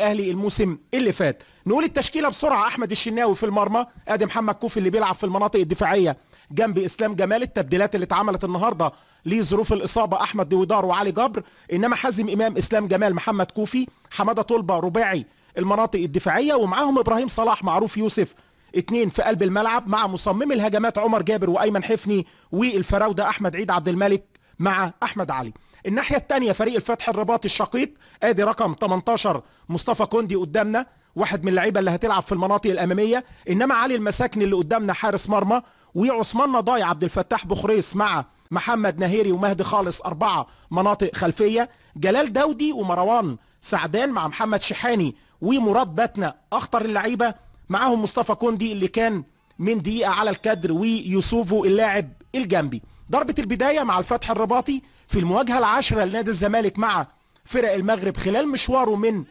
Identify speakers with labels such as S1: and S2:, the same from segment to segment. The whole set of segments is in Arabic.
S1: الاهلي الموسم اللي فات. نقول التشكيله بسرعه: احمد الشناوي في المرمى، ادي محمد كوفي اللي بيلعب في المناطق الدفاعيه جنب اسلام جمال. التبديلات اللي اتعملت النهارده لظروف الاصابه: احمد دويدار وعلي جبر، انما حازم امام، اسلام جمال، محمد كوفي، حماده طلبه رباعي المناطق الدفاعيه، ومعاهم ابراهيم صلاح، معروف يوسف، اتنين في قلب الملعب مع مصمم الهجمات عمر جابر وايمن حفني، والفراوده احمد عيد عبد الملك مع احمد علي. الناحيه الثانيه فريق الفتح الرباطي الشقيق، ادي رقم 18 مصطفى كوندي قدامنا، واحد من اللعيبه اللي هتلعب في المناطق الاماميه، انما علي المساكني اللي قدامنا حارس مرمى، وعثمان نضاي، عبد الفتاح بخريس مع محمد نهيري ومهدي خالص، 4 مناطق خلفيه، جلال داودي ومروان سعدان مع محمد شحاني ومراد باتنا اخطر اللعيبه، معاهم مصطفى كوندي اللي كان من دقيقه على الكادر، ويوسوفو اللاعب الجنبي. ضربة البداية مع الفتح الرباطي في المواجهة العاشرة لنادي الزمالك مع فرق المغرب خلال مشواره من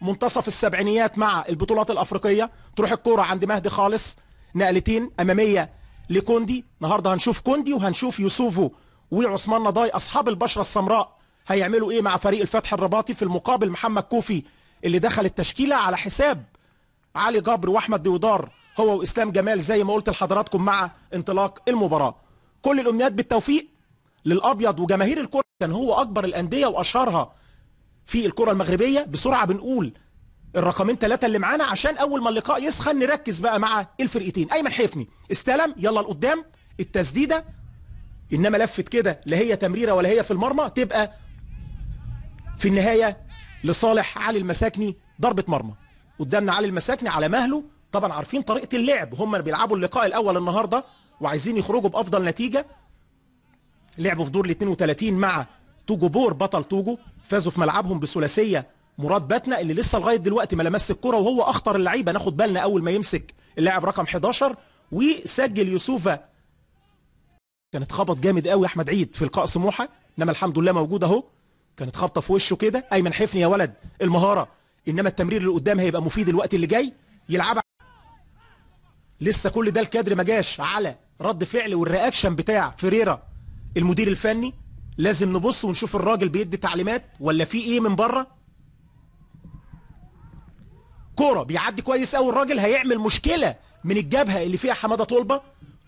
S1: منتصف السبعينيات مع البطولات الأفريقية. تروح الكورة عند مهدي خالص، نقلتين أمامية لكوندي. النهارده هنشوف كوندي وهنشوف يوسوفو وعثمان نضاي أصحاب البشرة السمراء هيعملوا إيه مع فريق الفتح الرباطي. في المقابل محمد كوفي اللي دخل التشكيلة على حساب علي جبر وأحمد دويدار هو وإسلام جمال زي ما قلت لحضراتكم مع انطلاق المباراة. كل الامنيات بالتوفيق للابيض وجماهير الكره. كان هو اكبر الانديه واشهرها في الكره المغربيه. بسرعه بنقول الرقمين 3 اللي معانا عشان اول ما اللقاء يسخن نركز بقى مع الفرقتين. ايمن حفني استلم، يلا لقدام التسديده، انما لفت كده لا هي تمريره ولا هي في المرمى، تبقى في النهايه لصالح علي المساكني ضربه مرمى. قدامنا علي المساكني على مهله، طبعا عارفين طريقه اللعب، هم بيلعبوا اللقاء الاول النهارده وعايزين يخرجوا بافضل نتيجه. لعبوا في دور ال 32 مع توجو بور بطل توجو، فازوا في ملعبهم بثلاثيه مراد باتنا اللي لسه لغايه دلوقتي ما لمس الكره وهو اخطر اللعيبه. ناخد بالنا اول ما يمسك اللاعب رقم 11 وسجل يوسوفا. كانت خبط جامد قوي احمد عيد في لقاء سموحه، انما الحمد لله موجود اهو. كانت خبطه في وشه كده. ايمن حفني يا ولد المهاره، انما التمرير اللي قدام هيبقى مفيد الوقت اللي جاي. يلعبها لسه كل ده الكادر ما جاش على رد فعل والرياكشن بتاع فريرا المدير الفني. لازم نبص ونشوف الراجل بيدي تعليمات ولا في ايه من بره. كوره بيعدي كويس قوي الراجل، هيعمل مشكله من الجبهه اللي فيها حماده طلبه،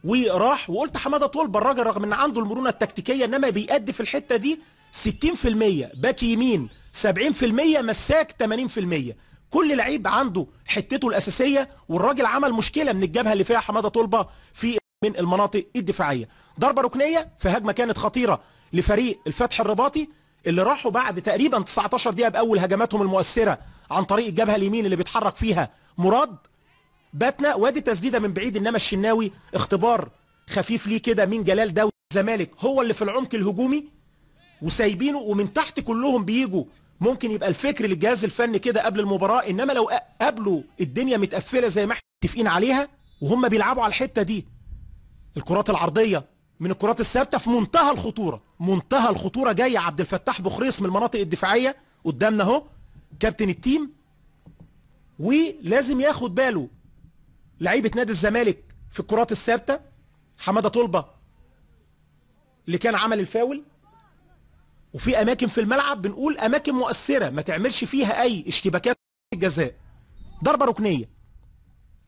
S1: وراح وقلت حماده طلبه الراجل رغم ان عنده المرونه التكتيكيه انما بيأدي في الحته دي 60%، باك يمين 70%، مساك 80%. كل لعيب عنده حتته الاساسيه، والراجل عمل مشكله من الجبهه اللي فيها حماده طلبه في من المناطق الدفاعيه. ضربه ركنيه في هجمه كانت خطيره لفريق الفتح الرباطي اللي راحوا بعد تقريبا 19 دقيقه باول هجماتهم المؤثره عن طريق الجبهه اليمين اللي بيتحرك فيها مراد باتنا. وادي تسديده من بعيد، انما الشناوي اختبار خفيف ليه كده من جلال داودي. الزمالك هو اللي في العمق الهجومي وسايبينه، ومن تحت كلهم بيجوا. ممكن يبقى الفكر للجهاز الفني كده قبل المباراه، انما لو قبلوا الدنيا متقفله زي ما احنا متفقين عليها وهم بيلعبوا على الحته دي، الكرات العرضيه من الكرات الثابته في منتهى الخطوره، منتهى الخطوره جايه عبد الفتاح بخريص من المناطق الدفاعيه قدامنا اهو كابتن التيم. ولازم ياخد باله لعيبه نادي الزمالك في الكرات الثابته. حماده طلبه اللي كان عمل الفاول، وفي اماكن في الملعب بنقول اماكن مؤثره ما تعملش فيها اي اشتباكات الجزاء. ضربه ركنيه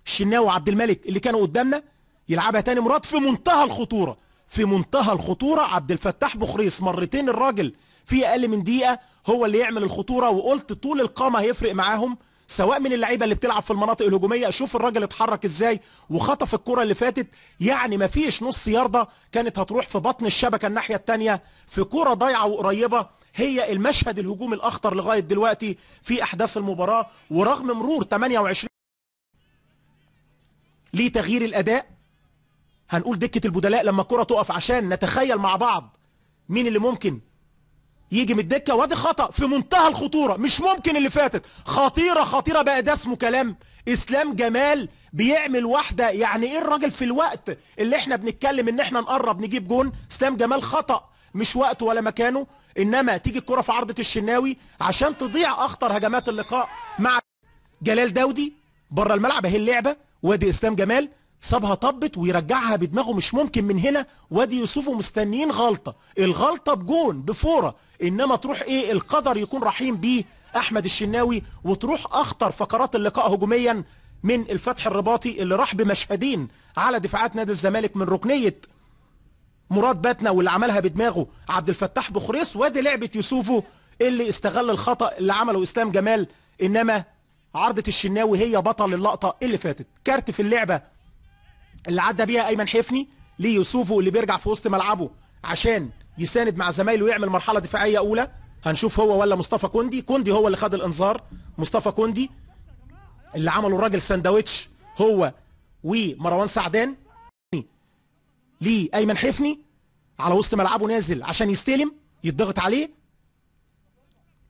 S1: الشناوي وعبد الملك اللي كانوا قدامنا، يلعبها تاني مراد في منتهى الخطوره، في منتهى الخطوره. عبد الفتاح بخريص مرتين الراجل في اقل من دقيقه هو اللي يعمل الخطوره، وقلت طول القامه هيفرق معاهم سواء من اللعيبه اللي بتلعب في المناطق الهجوميه. شوف الراجل اتحرك ازاي وخطف الكره اللي فاتت، يعني ما فيش نص يارده كانت هتروح في بطن الشبكه الناحيه الثانيه في كره ضايعه وقريبه. هي المشهد الهجومي الاخطر لغايه دلوقتي في احداث المباراه، ورغم مرور 28 لتغيير الاداء هنقول دكه البدلاء لما الكره تقف عشان نتخيل مع بعض مين اللي ممكن يجي من الدكه. وادي خطا في منتهى الخطوره، مش ممكن اللي فاتت خطيره خطيره بقى. ده اسمه كلام. اسلام جمال بيعمل واحده، يعني ايه الراجل في الوقت اللي احنا بنتكلم ان احنا نقرب نجيب جون؟ اسلام جمال خطا مش وقته ولا مكانه، انما تيجي الكره في عرضه الشناوي عشان تضيع اخطر هجمات اللقاء مع جلال داودي بره الملعب. اهي اللعبه، وادي اسلام جمال سابها طبت ويرجعها بدماغه مش ممكن من هنا. وادي يوسفو مستنيين غلطة، الغلطة بجون بفورة، انما تروح ايه القدر يكون رحيم بيه احمد الشناوي وتروح اخطر فقرات اللقاء هجوميا من الفتح الرباطي اللي راح بمشهدين على دفاعات نادي الزمالك من ركنية مراد باتنا واللي عملها بدماغه عبد الفتاح بخريس. وادي لعبة يوسفو اللي استغل الخطأ اللي عمله اسلام جمال، انما عرضة الشناوي هي بطل اللقطة اللي فاتت. كارت في اللعبة اللي عدى بيها ايمن حفني ليوسفو اللي بيرجع في وسط ملعبه عشان يساند مع زمايله ويعمل مرحلة دفاعية اولى. هنشوف هو ولا مصطفى كوندي. كوندي هو اللي خد الانذار، مصطفى كوندي اللي عمله الراجل ساندويتش هو ومروان سعدان لأيمن حفني على وسط ملعبه نازل عشان يستلم، يتضغط عليه،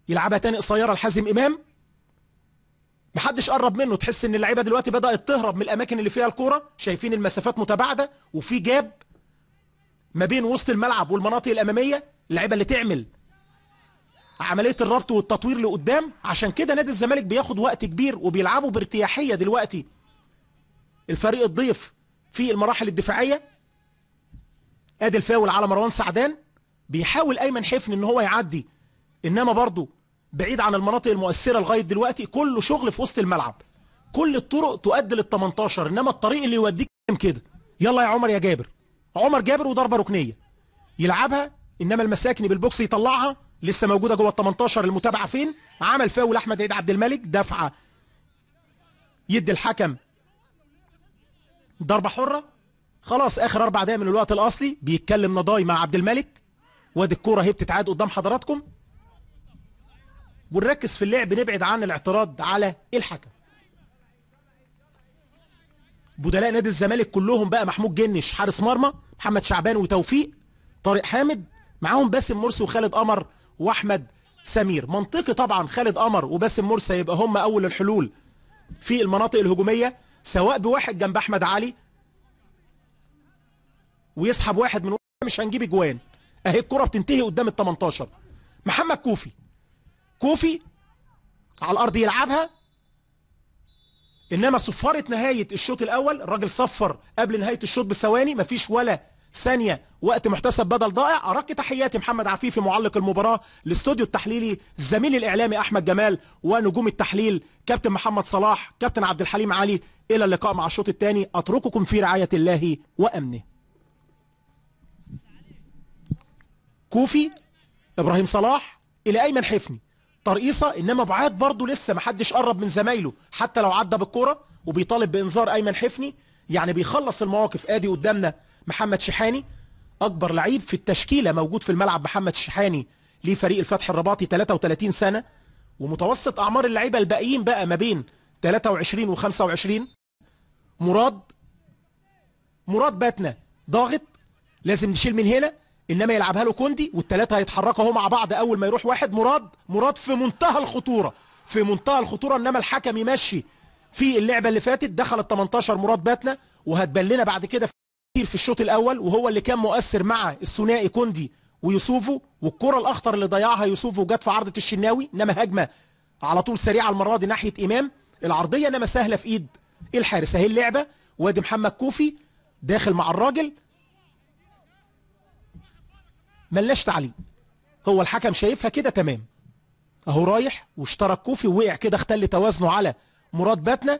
S1: يلعبها تاني قصيره لحازم امام، محدش قرب منه. تحس ان اللعيبه دلوقتي بدات تهرب من الاماكن اللي فيها الكوره، شايفين المسافات متباعده وفي جاب ما بين وسط الملعب والمناطق الاماميه، اللعيبه اللي تعمل عمليه الربط والتطوير لقدام. عشان كده نادي الزمالك بياخد وقت كبير وبيلعبوا بارتياحيه دلوقتي الفريق الضيف في المراحل الدفاعيه. ادي الفاول على مروان سعدان، بيحاول ايمن حفني ان هو يعدي، انما برضه بعيد عن المناطق المؤثره لغايه دلوقتي. كله شغل في وسط الملعب، كل الطرق تؤدي لل 18، انما الطريق اللي يوديك كده. يلا يا عمر يا جابر، عمر جابر وضربه ركنيه يلعبها، انما المساكني بالبوكس يطلعها، لسه موجوده جوه ال 18. المتابعه فين؟ عمل فاول احمد عيد عبد الملك، دفعه يدي الحكم ضربه حره. خلاص اخر 4 دقايق من الوقت الاصلي، بيتكلم نضاي مع عبد الملك، وادي الكوره اهي بتتعاد قدام حضراتكم. ونركز في اللعب، نبعد عن الاعتراض على الحكم. بدلاء نادي الزمالك كلهم بقى محمود جنش حارس مرمى، محمد شعبان وتوفيق، طارق حامد، معاهم باسم مرسي وخالد قمر واحمد سمير. منطقي طبعا خالد قمر وباسم مرسي يبقى هم اول الحلول في المناطق الهجوميه، سواء بواحد جنب احمد علي ويسحب واحد من مش هنجيب اجوان. اهي الكره بتنتهي قدام ال 18. محمد كوفي على الارض يلعبها، انما صفاره نهايه الشوط الاول، الراجل صفر قبل نهايه الشوط بثواني، مفيش ولا ثانيه وقت محتسب بدل ضائع. ارق تحياتي محمد عفيفي معلق المباراه، الاستوديو التحليلي الزميل الاعلامي احمد جمال، ونجوم التحليل كابتن محمد صلاح، كابتن عبد الحليم علي. الى اللقاء مع الشوط الثاني، اترككم في رعايه الله وامنه. كوفي، ابراهيم صلاح الى ايمن حفني، ترقيصه، انما بعاد برضه لسه ما حدش قرب من زمايله حتى لو عدى بالكوره، وبيطالب بانذار ايمن حفني، يعني بيخلص المواقف. ادي قدامنا محمد شحاني، اكبر لعيب في التشكيله موجود في الملعب محمد شحاني لفريق الفتح الرباطي، 33 سنه، ومتوسط اعمار اللعيبه الباقيين بقى ما بين 23 و25. مراد باتنا ضاغط، لازم نشيل من هنا، انما يلعبها له كوندي، والثلاثه هيتحركوا اهو مع بعض. اول ما يروح واحد مراد في منتهى الخطوره، انما الحكم يمشي في اللعبه اللي فاتت. دخل ال 18 مراد باتنا، وهتبان لنا بعد كده كتير في الشوط الاول، وهو اللي كان مؤثر مع الثنائي كوندي ويوسفو. والكره الاخطر اللي ضيعها يوسفو جت في عرضه الشناوي، انما هجمه على طول سريعه المره دي ناحيه امام، العرضيه انما سهله في ايد الحارس. اهي اللعبه، وادي محمد كوفي داخل مع الراجل، ملناش تعليق، هو الحكم شايفها كده تمام اهو، رايح واشترك كوفي ووقع كده، اختل توازنه على مراد باتنا،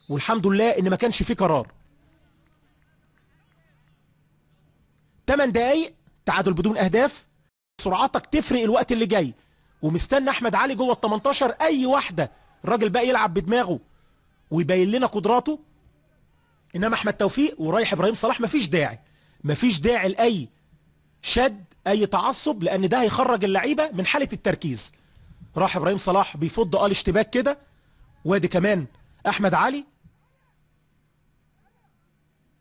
S1: والحمد لله ان ما كانش فيه قرار. 8 دقايق تعادل بدون اهداف، سرعتك تفرق الوقت اللي جاي، ومستنى احمد علي جوه ال 18 اي واحده الراجل بقى يلعب بدماغه ويبين لنا قدراته. انما احمد توفيق ورايح ابراهيم صلاح، مفيش داعي لاي شد، اي تعصب، لان ده هيخرج اللعيبه من حاله التركيز. راح ابراهيم صلاح بيفض الاشتباك كده، وادي كمان احمد علي،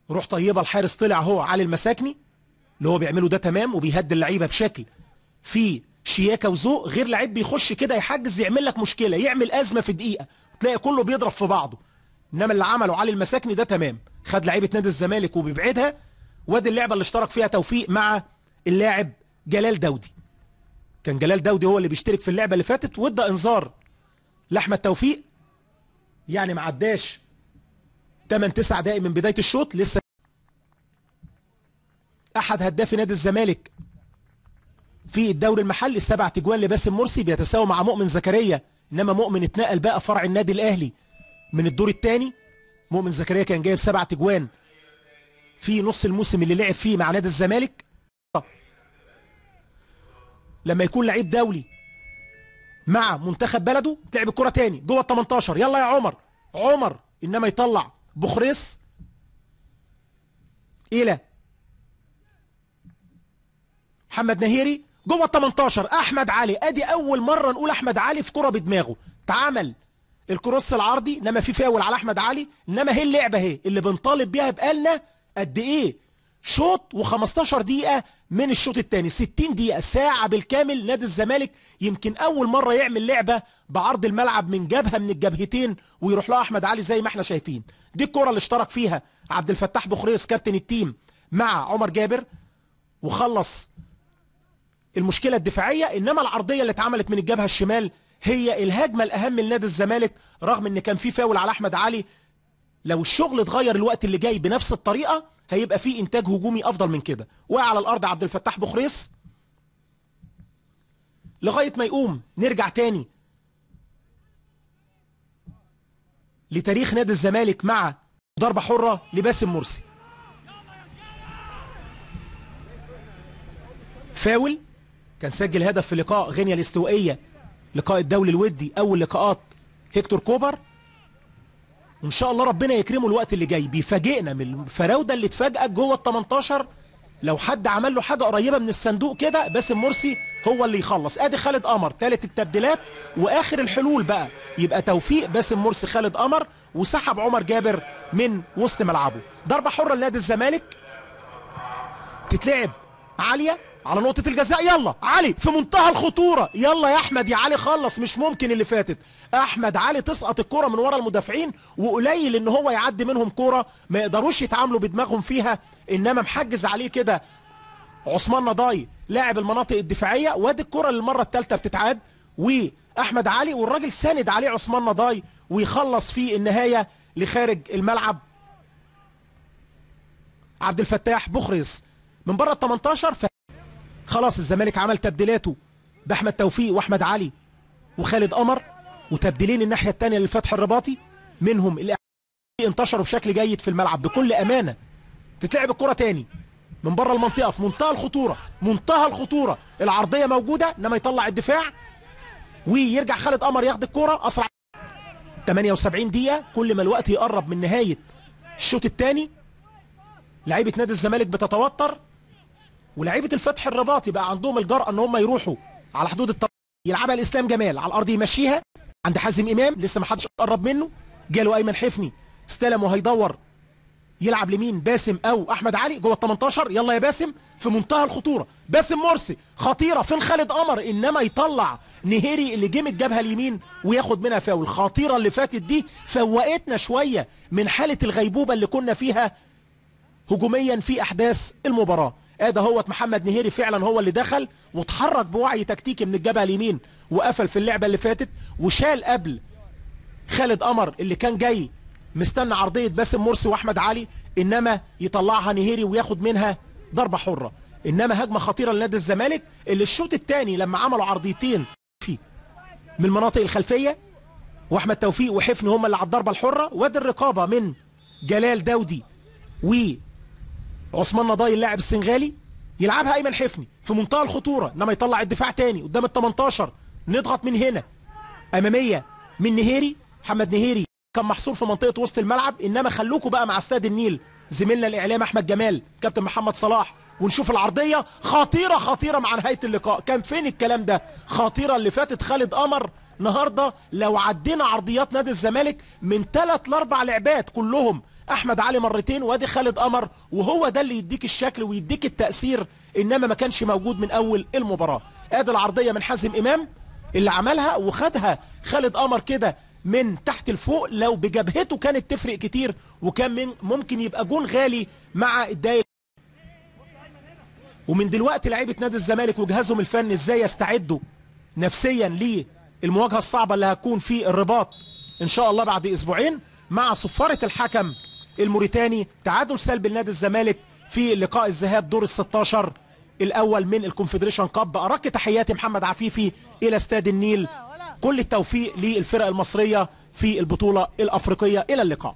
S1: روح طيبه الحارس طلع هو علي المساكني، اللي هو بيعمله ده تمام، وبيهدي اللعيبه بشكل في شياكه وذوق. غير لعيب بيخش كده يحجز يعمل لك مشكله، يعمل ازمه في دقيقه، تلاقي كله بيضرب في بعضه. انما اللي عمله علي المساكني ده تمام، خد لعيبه نادي الزمالك وبيبعدها. وادي اللعبه اللي اشترك فيها توفيق مع اللاعب جلال داودي، كان جلال داودي هو اللي بيشترك في اللعبه اللي فاتت، وادى انذار لاحمد توفيق يعني ما عداش 8 9 دقائق من بدايه الشوط. لسه احد هدافي نادي الزمالك في الدوري المحلي 7 تجوان لباسم مرسي، بيتساوى مع مؤمن زكريا. انما مؤمن اتنقل بقى فرع النادي الاهلي من الدور الثاني. مؤمن زكريا كان جايب 7 تجوان في نص الموسم اللي لعب فيه مع نادي الزمالك. لما يكون لعيب دولي مع منتخب بلده تلعب الكرة تاني جوه ال 18. يلا يا عمر انما يطلع بخريس الى محمد نهيري جوه ال 18. احمد علي، ادي اول مره نقول احمد علي في كرة بدماغه. اتعمل الكروس العرضي انما في فاول على احمد علي. انما هي اللعبه اهي اللي بنطالب بيها بقالنا قد ايه؟ شوط و15 دقيقه من الشوط الثاني، 60 دقيقه، ساعه بالكامل. نادي الزمالك يمكن اول مره يعمل لعبه بعرض الملعب من جبهه من الجبهتين ويروح لها احمد علي زي ما احنا شايفين. دي الكره اللي اشترك فيها عبد الفتاح بخريس كابتن التيم مع عمر جابر وخلص المشكله الدفاعيه. انما العرضيه اللي اتعملت من الجبهه الشمال هي الهجمه الاهم لنادي الزمالك، رغم ان كان في فاول على احمد علي. لو الشغل اتغير الوقت اللي جاي بنفس الطريقه هيبقى في انتاج هجومي افضل من كده. وقع على الارض عبد الفتاح بخريس لغايه ما يقوم. نرجع تاني لتاريخ نادي الزمالك مع ضربه حره لباسم مرسي. فاول كان سجل هدف في لقاء غينيا الاستوائيه، لقاء الدولي الودي، اول لقاءات هيكتور كوبر. وان شاء الله ربنا يكرمه الوقت اللي جاي. بيفاجئنا من الفراوده اللي اتفاجئت جوه ال 18. لو حد عمل له حاجه قريبه من الصندوق كده باسم مرسي هو اللي يخلص. ادي خالد قمر ثالث التبديلات واخر الحلول بقى يبقى توفيق باسم مرسي خالد قمر، وسحب عمر جابر من وسط ملعبه. ضربه حره لنادي الزمالك تتلعب عاليه على نقطة الجزاء. يلا علي في منتهى الخطورة. يلا يا احمد يا علي خلص. مش ممكن اللي فاتت احمد علي تسقط الكرة من ورا المدافعين، وقليل ان هو يعدي منهم كرة ما يقدروش يتعاملوا بدماغهم فيها. انما محجز عليه كده عثمان نضاي لاعب المناطق الدفاعية. وادي الكرة للمرة الثالثة بتتعاد واحمد علي والراجل ساند عليه عثمان نضاي ويخلص في النهاية لخارج الملعب عبد الفتاح بخريس من بره ال 18. خلاص الزمالك عمل تبديلاته باحمد توفيق واحمد علي وخالد قمر، وتبديلين الناحيه الثانيه للفتح الرباطي منهم اللي انتشروا بشكل جيد في الملعب. بكل امانه تتلعب الكره تاني من بره المنطقه في منتهى الخطوره، منتهى الخطوره. العرضيه موجوده انما يطلع الدفاع ويرجع خالد قمر ياخد الكره اسرع. 78 دقيقه، كل ما الوقت يقرب من نهايه الشوط الثاني لعيبه نادي الزمالك بتتوتر، ولاعيبه الفتح الرباطي بقى عندهم الجرأه ان هم يروحوا على حدود الطريق. يلعبها الاسلام جمال على الارض يمشيها عند حازم امام، لسه ما حدش قرب منه. جاله ايمن حفني استلم وهيدور يلعب لمين، باسم او احمد علي جوه ال 18. يلا يا باسم في منتهى الخطوره. باسم مرسي خطيره فين خالد قمر، انما يطلع نهيري اللي جه من الجبهه اليمين وياخد منها فاول. خطيره اللي فاتت دي فوقتنا شويه من حاله الغيبوبه اللي كنا فيها هجوميا في احداث المباراه. ادي اهوت محمد نهيري فعلا هو اللي دخل واتحرك بوعي تكتيكي من الجبهه اليمين وقفل في اللعبه اللي فاتت وشال قبل خالد قمر اللي كان جاي مستنى عرضيه باسم مرسي واحمد علي، انما يطلعها نهيري وياخد منها ضربه حره. انما هجمه خطيره لنادي الزمالك اللي الشوط الثاني لما عملوا عرضيتين في من المناطق الخلفيه واحمد توفيق وحفني هم اللي على الضربه الحره. وادي الرقابه من جلال داودي وعثمان نضاي اللاعب السنغالي. يلعبها ايمن حفني في منتهى الخطوره انما يطلع الدفاع تاني قدام ال 18. نضغط من هنا اماميه من نهيري. محمد نهيري كان محصور في منطقه وسط الملعب، انما خلوكوا بقى مع استاد النيل زميلنا الاعلام احمد جمال كابتن محمد صلاح ونشوف العرضيه خطيره خطيره مع نهايه اللقاء. كان فين الكلام ده؟ خطيره اللي فاتت خالد قمر. النهارده لو عدينا عرضيات نادي الزمالك من 3 ل 4 لعبات كلهم احمد علي مرتين وادي خالد قمر، وهو ده اللي يديك الشكل ويديك التاثير، انما ما كانش موجود من اول المباراه. ادي العرضيه من حازم امام اللي عملها وخدها خالد قمر كده من تحت لفوق. لو بجبهته كانت تفرق كتير وكان ممكن يبقى جون غالي مع الدقايق. ومن دلوقتي لعيبه نادي الزمالك وجهازهم الفني ازاي يستعدوا نفسيا للمواجهه الصعبه اللي هتكون في الرباط ان شاء الله بعد اسبوعين مع صفارة الحكم الموريتاني. تعادل سلبي لنادي الزمالك في لقاء الذهاب دور ال16 الاول من الكونفدريشن كاب. ارق تحياتي محمد عفيفي الى استاد النيل. كل التوفيق للفرق المصرية في البطولة الافريقية. الى اللقاء.